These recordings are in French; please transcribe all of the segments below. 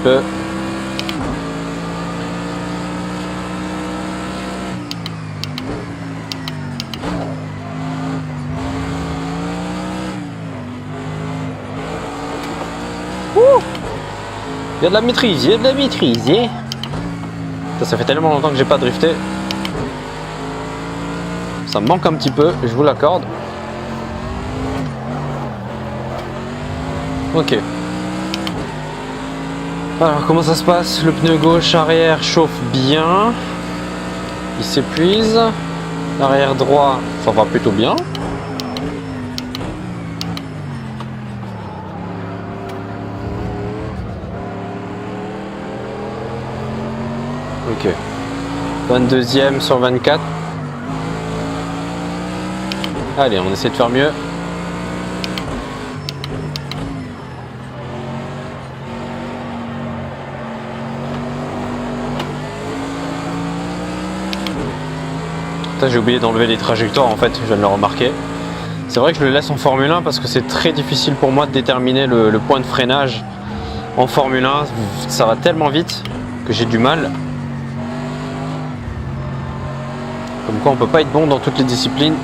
peu. Il y a de la maîtrise, il y a de la maîtrise. Ça fait tellement longtemps que j'ai pas drifté. Ça me manque un petit peu, je vous l'accorde. Ok. Alors comment ça se passe? Le pneu gauche arrière chauffe bien. Il s'épuise. L'arrière droit, ça va plutôt bien. Ok. 22e sur 24. Allez, on essaie de faire mieux. J'ai oublié d'enlever les trajectoires en fait, je viens de le remarquer. C'est vrai que je le laisse en Formule 1 parce que c'est très difficile pour moi de déterminer le point de freinage en Formule 1. Ça va tellement vite que j'ai du mal. Comme quoi on peut pas être bon dans toutes les disciplines.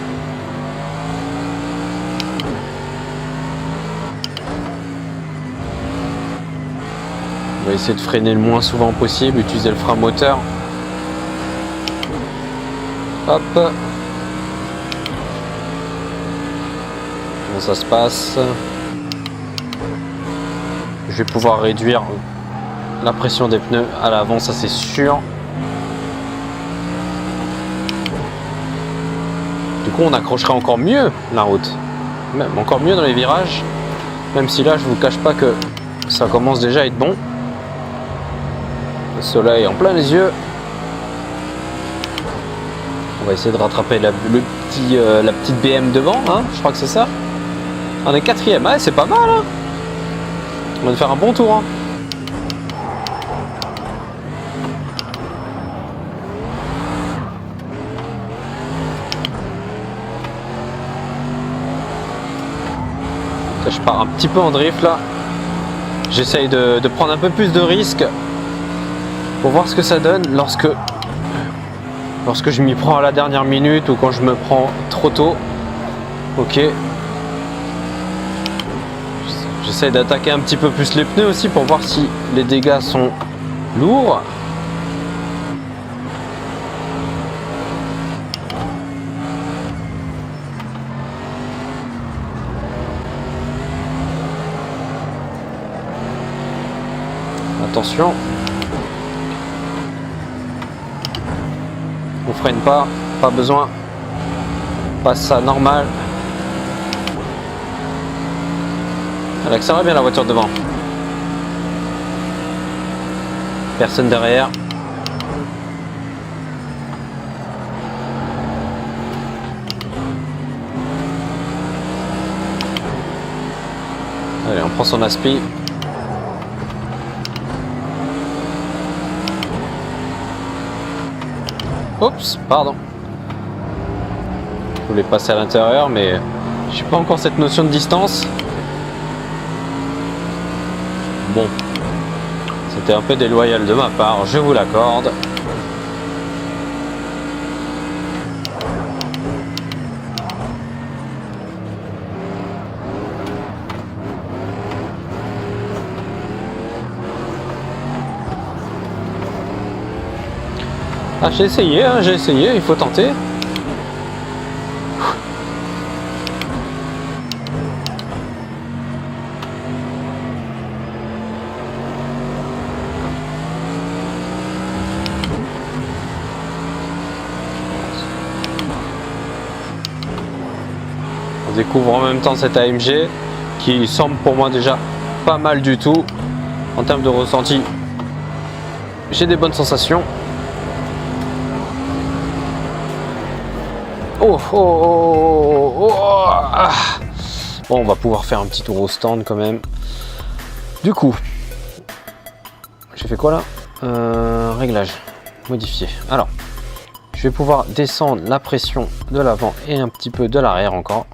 On va essayer de freiner le moins souvent possible, utiliser le frein moteur. Hop. Comment ça se passe? Je vais pouvoir réduire la pression des pneus à l'avant, ça c'est sûr. Du coup on accrochera encore mieux la route, même encore mieux dans les virages, même si là je vous cache pas que ça commence déjà à être bon. Le soleil en plein les yeux. On va essayer de rattraper la petite BM devant, hein, je crois que c'est ça. On est 4e, ouais, c'est pas mal. Hein, on va faire un bon tour. Hein. Je pars un petit peu en drift là. J'essaye de prendre un peu plus de risques pour voir ce que ça donne lorsque je m'y prends à la dernière minute ou quand je me prends trop tôt. Ok. J'essaie d'attaquer un petit peu plus les pneus aussi pour voir si les dégâts sont lourds. Attention. On freine pas besoin. On passe ça normal. Elle accélère bien la voiture devant. Personne derrière. Allez, on prend son aspi. Oups, pardon. Je voulais passer à l'intérieur, mais j'ai pas encore cette notion de distance. Bon, c'était un peu déloyal de ma part, je vous l'accorde. Ah, j'ai essayé, il faut tenter. On découvre en même temps cette AMG qui semble pour moi déjà pas mal du tout en termes de ressenti. J'ai des bonnes sensations. Oh, oh, oh, oh, oh, ah. Bon, on va pouvoir faire un petit tour au stand quand même. Du coup, j'ai fait quoi là? Réglage, modifié. Alors, je vais pouvoir descendre la pression de l'avant et un petit peu de l'arrière encore.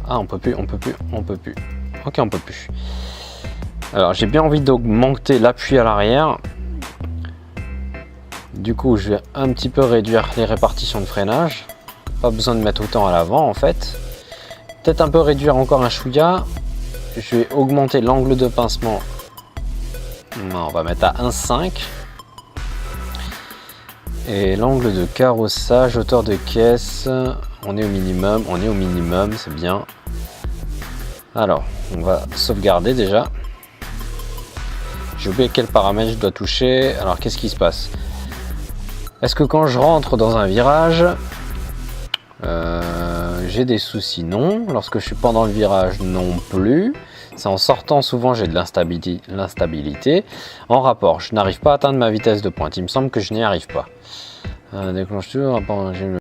Ah, on peut plus. Ok, on peut plus. Alors j'ai bien envie d'augmenter l'appui à l'arrière. Du coup je vais un petit peu réduire les répartitions de freinage. Pas besoin de mettre autant à l'avant en fait. Peut-être un peu réduire encore un chouïa. Je vais augmenter l'angle de pincement. On va mettre à 1,5. Et l'angle de carrossage, hauteur de caisse, on est au minimum, c'est bien. Alors, on va sauvegarder déjà. J'ai oublié quel paramètre je dois toucher. Alors, qu'est-ce qui se passe? Est-ce que quand je rentre dans un virage, j'ai des soucis? Non. Lorsque je suis pendant le virage, non plus. C'est en sortant souvent j'ai de l'instabilité. En rapport, je n'arrive pas à atteindre ma vitesse de pointe. Il me semble que je n'y arrive pas. Déclenche toujours.